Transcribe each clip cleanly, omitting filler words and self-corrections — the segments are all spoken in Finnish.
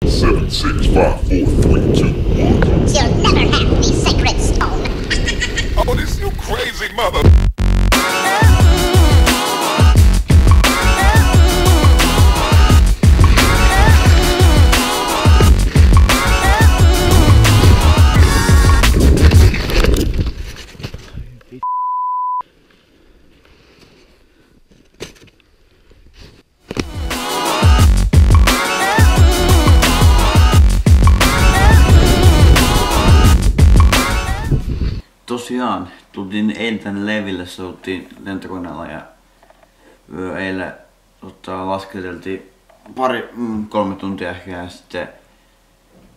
7, 6, 5, 4, 3, 2, 1. You'll never have the sacred stone. Oh, this you crazy mother. Tosiaan, tultiin eilen tänne Leville, souttiin lentokoneella ja eilen lasketeltiin 3 tuntia ehkä ja sitten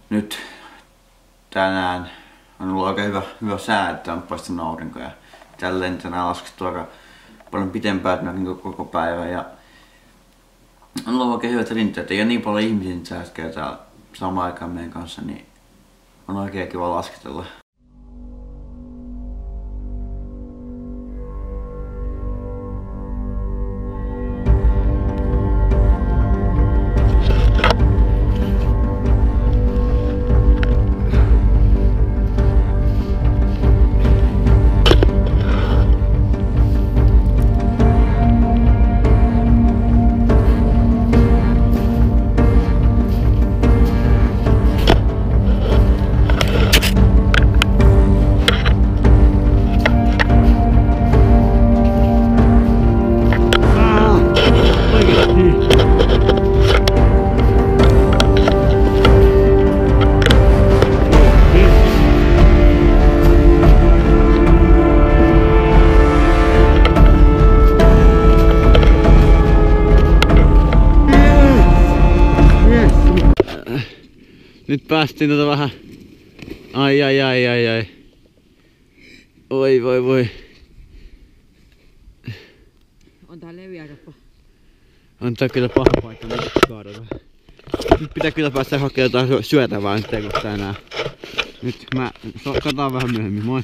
nyt tänään on ollut aika hyvä sää, että on paistanut aurinko ja tälleen tänään laskettu aika paljon pitempään niin koko päivä ja on ollut oikein hyvät rinteet. Ei ole niin paljon ihmisiä nyt äsken täällä samaan aikaan meidän kanssa, niin on oikein kiva lasketella. Nyt päästiin vähän. Ai. Voi. On tää leviä aika. On tää kyllä paha paikka, mitä kaadata. Nyt pitää kyllä päästä hakemaan jotain syötävää nyt ei kun tänään. Nyt mä katsotaan vähän myöhemmin, moi!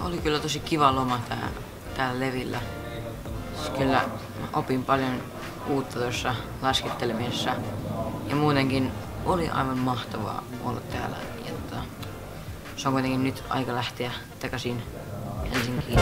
Oli kyllä tosi kiva loma täällä Levillä. Kyllä opin paljon uutta tuossa laskettelemisessa. Ja muutenkin oli aivan mahtavaa olla täällä. Ja se on kuitenkin nyt aika lähteä takaisin Helsinkiin.